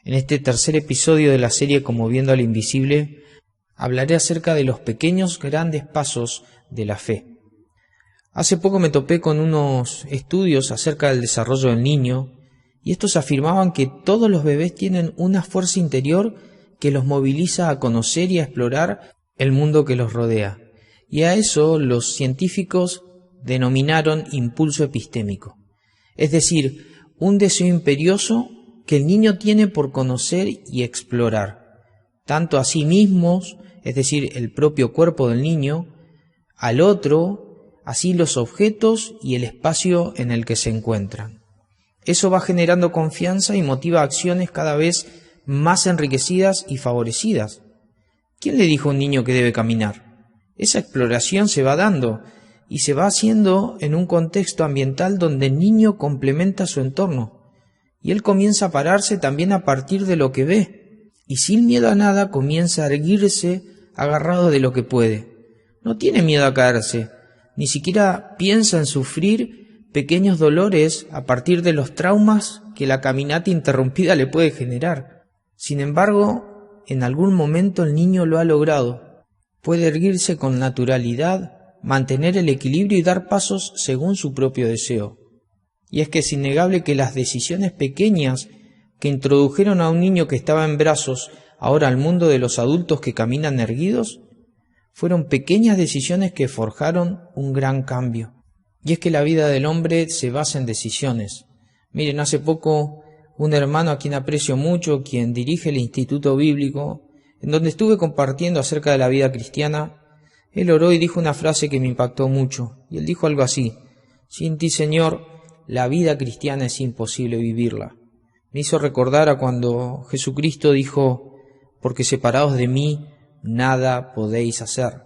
En este tercer episodio de la serie Como viendo al invisible, hablaré acerca de los pequeños grandes pasos de la fe. Hace poco me topé con unos estudios acerca del desarrollo del niño, y estos afirmaban que todos los bebés tienen una fuerza interior que los moviliza a conocer y a explorar el mundo que los rodea. Y a eso los científicos denominaron impulso epistémico. Es decir, un deseo imperioso que el niño tiene por conocer y explorar, tanto a sí mismos, es decir, el propio cuerpo del niño, al otro, así los objetos y el espacio en el que se encuentran. Eso va generando confianza y motiva acciones cada vez más enriquecidas y favorecidas. ¿Quién le dijo a un niño que debe caminar? Esa exploración se va dando y se va haciendo en un contexto ambiental donde el niño complementa su entorno. Y él comienza a pararse también a partir de lo que ve, y sin miedo a nada comienza a erguirse agarrado de lo que puede. No tiene miedo a caerse, ni siquiera piensa en sufrir pequeños dolores a partir de los traumas que la caminata interrumpida le puede generar. Sin embargo, en algún momento el niño lo ha logrado. Puede erguirse con naturalidad, mantener el equilibrio y dar pasos según su propio deseo. Y es que es innegable que las decisiones pequeñas que introdujeron a un niño que estaba en brazos ahora al mundo de los adultos que caminan erguidos, fueron pequeñas decisiones que forjaron un gran cambio. Y es que la vida del hombre se basa en decisiones. Miren, hace poco un hermano a quien aprecio mucho, quien dirige el Instituto Bíblico, en donde estuve compartiendo acerca de la vida cristiana, él oró y dijo una frase que me impactó mucho. Y él dijo algo así: sin ti, Señor, la vida cristiana es imposible vivirla. Me hizo recordar a cuando Jesucristo dijo: porque separados de mí, nada podéis hacer.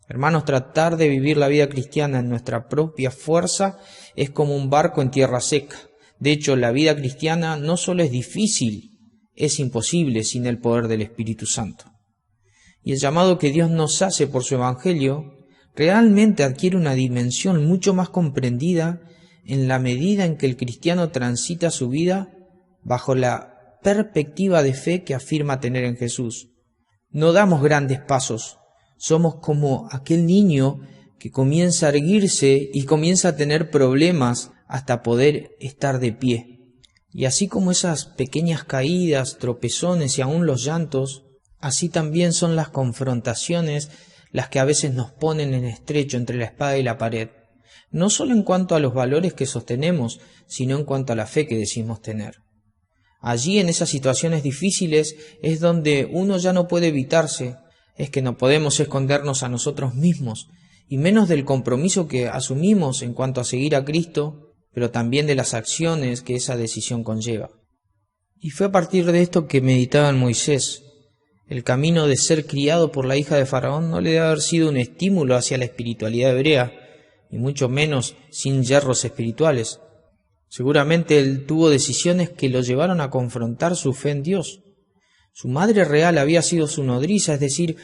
Hermanos, tratar de vivir la vida cristiana en nuestra propia fuerza es como un barco en tierra seca. De hecho, la vida cristiana no solo es difícil, es imposible sin el poder del Espíritu Santo. Y el llamado que Dios nos hace por su Evangelio realmente adquiere una dimensión mucho más comprendida en la medida en que el cristiano transita su vida bajo la perspectiva de fe que afirma tener en Jesús. No damos grandes pasos, somos como aquel niño que comienza a erguirse y comienza a tener problemas hasta poder estar de pie. Y así como esas pequeñas caídas, tropezones y aún los llantos, así también son las confrontaciones las que a veces nos ponen en estrecho entre la espada y la pared. No solo en cuanto a los valores que sostenemos, sino en cuanto a la fe que decimos tener. Allí, en esas situaciones difíciles, es donde uno ya no puede evitarse, es que no podemos escondernos a nosotros mismos, y menos del compromiso que asumimos en cuanto a seguir a Cristo, pero también de las acciones que esa decisión conlleva. Y fue a partir de esto que meditaba en Moisés. El camino de ser criado por la hija de Faraón no le debe haber sido un estímulo hacia la espiritualidad hebrea, y mucho menos sin yerros espirituales. Seguramente él tuvo decisiones que lo llevaron a confrontar su fe en Dios. Su madre real había sido su nodriza, es decir,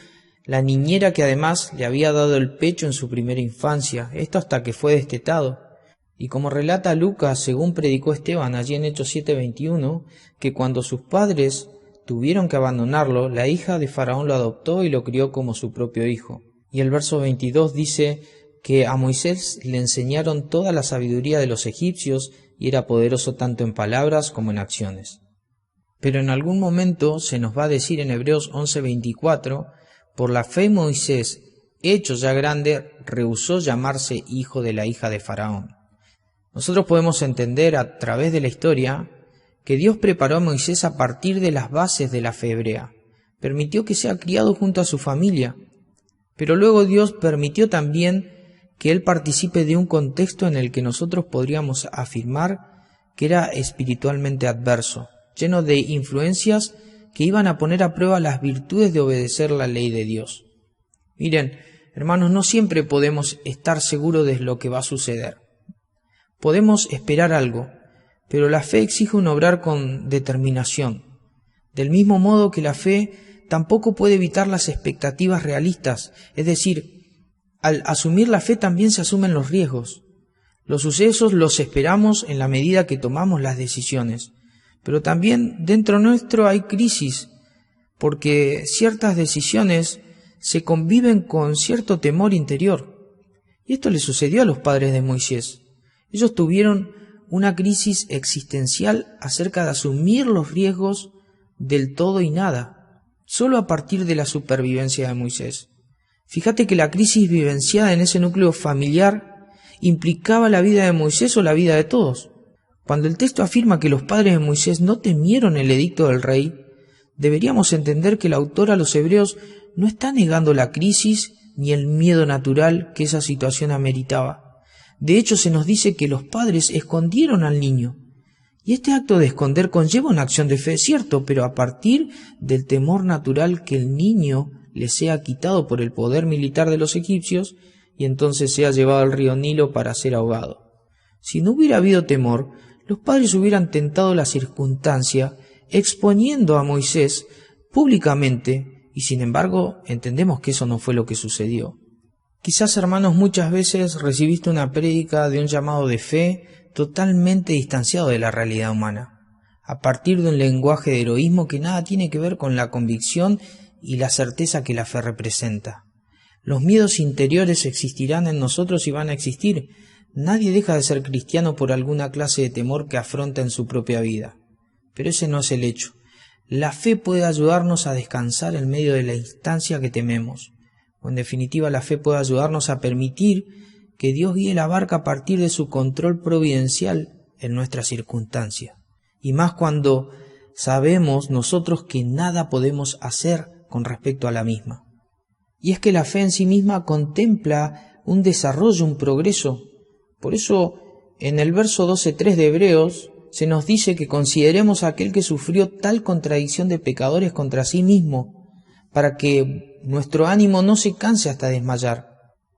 la niñera que además le había dado el pecho en su primera infancia, esto hasta que fue destetado. Y como relata Lucas, según predicó Esteban allí en Hechos 7:21, que cuando sus padres tuvieron que abandonarlo, la hija de Faraón lo adoptó y lo crió como su propio hijo. Y el verso 22 dice que a Moisés le enseñaron toda la sabiduría de los egipcios y era poderoso tanto en palabras como en acciones. Pero en algún momento se nos va a decir en Hebreos 11:24, por la fe Moisés, hecho ya grande, rehusó llamarse hijo de la hija de Faraón. Nosotros podemos entender a través de la historia que Dios preparó a Moisés a partir de las bases de la fe hebrea. Permitió que sea criado junto a su familia, pero luego Dios permitió también que él participe de un contexto en el que nosotros podríamos afirmar que era espiritualmente adverso, lleno de influencias que iban a poner a prueba las virtudes de obedecer la ley de Dios. Miren, hermanos, no siempre podemos estar seguros de lo que va a suceder. Podemos esperar algo, pero la fe exige un obrar con determinación. Del mismo modo que la fe tampoco puede evitar las expectativas realistas, es decir, al asumir la fe también se asumen los riesgos. Los sucesos los esperamos en la medida que tomamos las decisiones, Pero también dentro nuestro hay crisis, porque ciertas decisiones se conviven con cierto temor interior. Y esto le sucedió a los padres de Moisés. Ellos tuvieron una crisis existencial acerca de asumir los riesgos del todo y nada, solo a partir de la supervivencia de Moisés. Fíjate que la crisis vivenciada en ese núcleo familiar implicaba la vida de Moisés o la vida de todos. Cuando el texto afirma que los padres de Moisés no temieron el edicto del rey, deberíamos entender que el autor a los hebreos no está negando la crisis ni el miedo natural que esa situación ameritaba. De hecho, se nos dice que los padres escondieron al niño. Y este acto de esconder conlleva una acción de fe, cierto, pero a partir del temor natural que el niño le sea quitado por el poder militar de los egipcios y entonces sea llevado al río Nilo para ser ahogado. Si no hubiera habido temor, los padres hubieran tentado la circunstancia exponiendo a Moisés públicamente, y sin embargo entendemos que eso no fue lo que sucedió. Quizás, hermanos, muchas veces recibiste una prédica de un llamado de fe totalmente distanciado de la realidad humana, a partir de un lenguaje de heroísmo que nada tiene que ver con la convicción y la certeza que la fe representa. Los miedos interiores existirán en nosotros y van a existir. Nadie deja de ser cristiano por alguna clase de temor que afronta en su propia vida. Pero ese no es el hecho. La fe puede ayudarnos a descansar en medio de la instancia que tememos. O en definitiva, la fe puede ayudarnos a permitir que Dios guíe la barca a partir de su control providencial en nuestra circunstancia. Y más cuando sabemos nosotros que nada podemos hacer con respecto a la misma. Y es que la fe en sí misma contempla un desarrollo, un progreso. Por eso, en el verso 12:3 de Hebreos, se nos dice que consideremos a aquel que sufrió tal contradicción de pecadores contra sí mismo, para que nuestro ánimo no se canse hasta desmayar.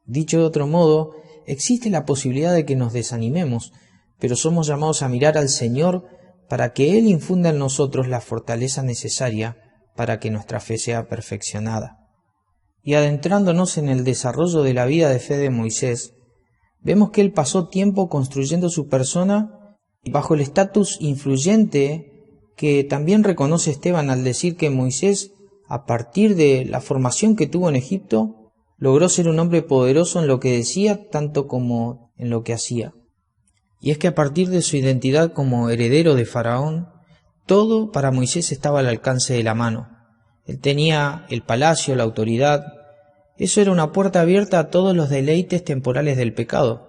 Dicho de otro modo, existe la posibilidad de que nos desanimemos, pero somos llamados a mirar al Señor para que Él infunda en nosotros la fortaleza necesaria para que nuestra fe sea perfeccionada. Y adentrándonos en el desarrollo de la vida de fe de Moisés, vemos que él pasó tiempo construyendo su persona bajo el estatus influyente que también reconoce Esteban al decir que Moisés, a partir de la formación que tuvo en Egipto, logró ser un hombre poderoso en lo que decía tanto como en lo que hacía. Y es que a partir de su identidad como heredero de Faraón, todo para Moisés estaba al alcance de la mano. Él tenía el palacio, la autoridad. Eso era una puerta abierta a todos los deleites temporales del pecado.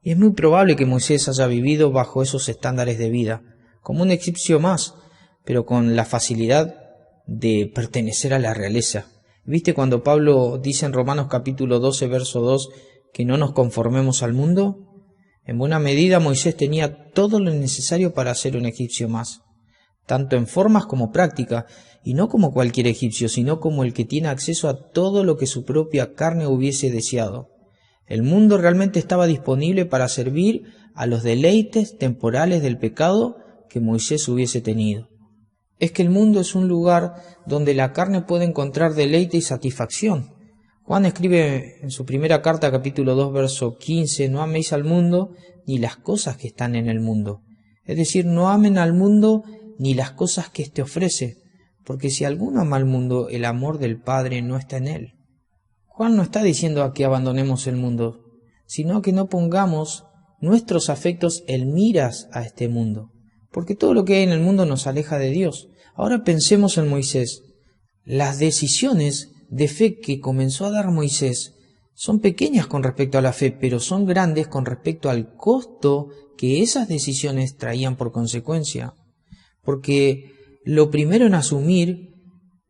Y es muy probable que Moisés haya vivido bajo esos estándares de vida, como un egipcio más, pero con la facilidad de pertenecer a la realeza. ¿Viste cuando Pablo dice en Romanos capítulo 12, verso 2, que no nos conformemos al mundo? En buena medida Moisés tenía todo lo necesario para ser un egipcio más, tanto en formas como práctica, y no como cualquier egipcio, sino como el que tiene acceso a todo lo que su propia carne hubiese deseado. El mundo realmente estaba disponible para servir a los deleites temporales del pecado que Moisés hubiese tenido. Es que el mundo es un lugar donde la carne puede encontrar deleite y satisfacción. Juan escribe en su primera carta, capítulo 2, verso 15, no améis al mundo ni las cosas que están en el mundo. Es decir, no amen al mundo ni las cosas que éste ofrece, porque si alguno ama al mundo, el amor del Padre no está en él. Juan no está diciendo a que abandonemos el mundo, sino a que no pongamos nuestros afectos en miras a este mundo, porque todo lo que hay en el mundo nos aleja de Dios. Ahora pensemos en Moisés. Las decisiones de fe que comenzó a dar Moisés son pequeñas con respecto a la fe, pero son grandes con respecto al costo que esas decisiones traían por consecuencia. Porque lo primero en asumir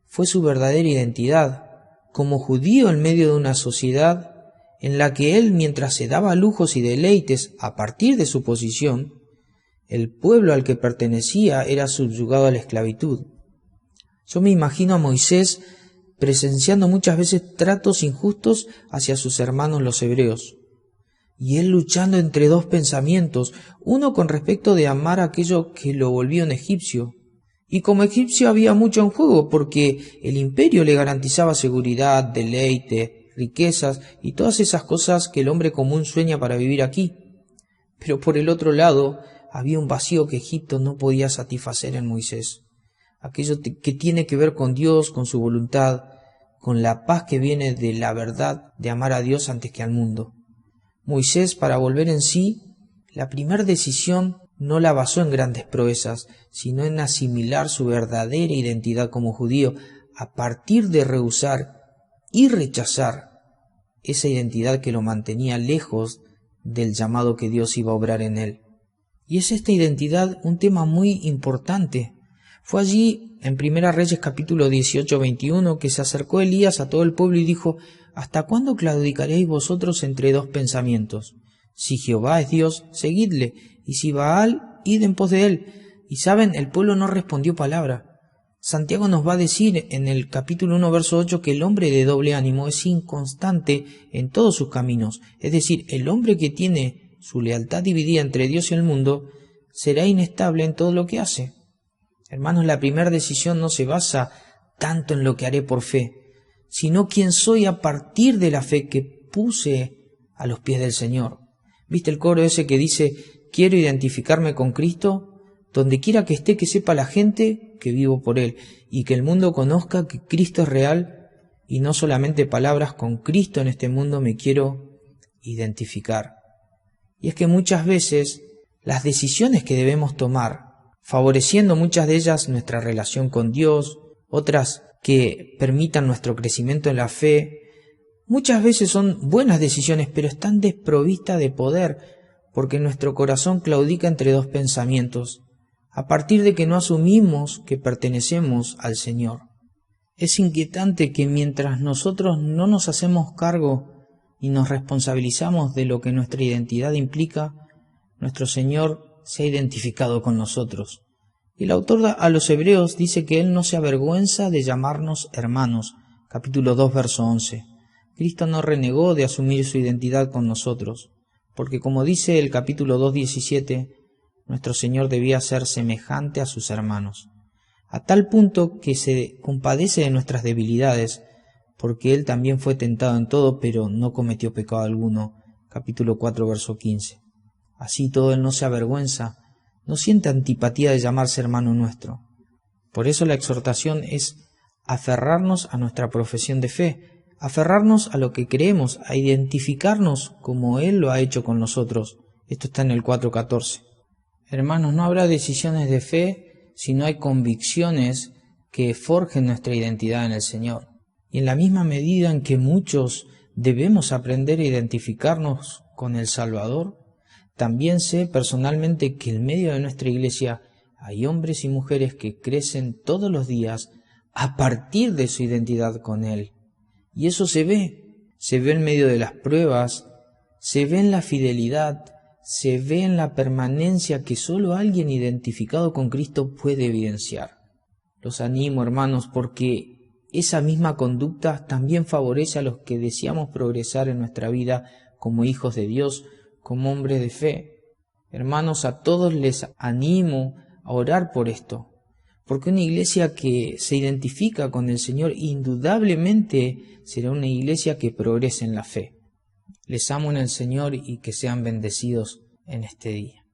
fue su verdadera identidad, como judío en medio de una sociedad en la que él, mientras se daba lujos y deleites a partir de su posición, el pueblo al que pertenecía era subyugado a la esclavitud. Yo me imagino a Moisés presenciando muchas veces tratos injustos hacia sus hermanos los hebreos, y él luchando entre dos pensamientos, uno con respecto de amar aquello que lo volvió un egipcio, y como egipcio había mucho en juego, porque el imperio le garantizaba seguridad, deleite, riquezas y todas esas cosas que el hombre común sueña para vivir aquí. Pero por el otro lado, había un vacío que Egipto no podía satisfacer en Moisés. Aquello que tiene que ver con Dios, con su voluntad, con la paz que viene de la verdad de amar a Dios antes que al mundo. Moisés, para volver en sí, la primera decisión no la basó en grandes proezas, sino en asimilar su verdadera identidad como judío, a partir de rehusar y rechazar esa identidad que lo mantenía lejos del llamado que Dios iba a obrar en él. Y es esta identidad un tema muy importante. Fue allí, en 1 Reyes capítulo 18-21, que se acercó Elías a todo el pueblo y dijo: ¿Hasta cuándo claudicaréis vosotros entre dos pensamientos? Si Jehová es Dios, seguidle, y si Baal, id en pos de él. Y saben, el pueblo no respondió palabra. Santiago nos va a decir en el capítulo 1, verso 8, que el hombre de doble ánimo es inconstante en todos sus caminos. Es decir, el hombre que tiene su lealtad dividida entre Dios y el mundo será inestable en todo lo que hace. Hermanos, la primera decisión no se basa tanto en lo que haré por fe, sino quién soy a partir de la fe que puse a los pies del Señor. ¿Viste el coro ese que dice: quiero identificarme con Cristo? Donde quiera que esté, que sepa la gente que vivo por Él, y que el mundo conozca que Cristo es real, y no solamente palabras. Con Cristo en este mundo me quiero identificar. Y es que muchas veces las decisiones que debemos tomar, favoreciendo muchas de ellas nuestra relación con Dios, otras que permitan nuestro crecimiento en la fe, muchas veces son buenas decisiones, pero están desprovistas de poder, porque nuestro corazón claudica entre dos pensamientos, a partir de que no asumimos que pertenecemos al Señor. Es inquietante que mientras nosotros no nos hacemos cargo y nos responsabilizamos de lo que nuestra identidad implica, nuestro Señor se ha identificado con nosotros. Y el autor a los Hebreos dice que Él no se avergüenza de llamarnos hermanos, capítulo 2, verso 11. Cristo no renegó de asumir su identidad con nosotros, porque como dice el capítulo 2, 17, nuestro Señor debía ser semejante a sus hermanos, a tal punto que se compadece de nuestras debilidades, porque Él también fue tentado en todo, pero no cometió pecado alguno, capítulo 4, verso 15. Así todo Él no se avergüenza, no siente antipatía de llamarse hermano nuestro. Por eso la exhortación es aferrarnos a nuestra profesión de fe, aferrarnos a lo que creemos, a identificarnos como Él lo ha hecho con nosotros. Esto está en el 4:14. Hermanos, no habrá decisiones de fe si no hay convicciones que forjen nuestra identidad en el Señor. Y en la misma medida en que muchos debemos aprender a identificarnos con el Salvador, también sé personalmente que en medio de nuestra iglesia hay hombres y mujeres que crecen todos los días a partir de su identidad con Él. Y eso se ve en medio de las pruebas, se ve en la fidelidad, se ve en la permanencia que solo alguien identificado con Cristo puede evidenciar. Los animo, hermanos, porque esa misma conducta también favorece a los que deseamos progresar en nuestra vida como hijos de Dios, como hombres de fe. Hermanos, a todos les animo a orar por esto, porque una iglesia que se identifica con el Señor indudablemente será una iglesia que progrese en la fe. Les amo en el Señor y que sean bendecidos en este día.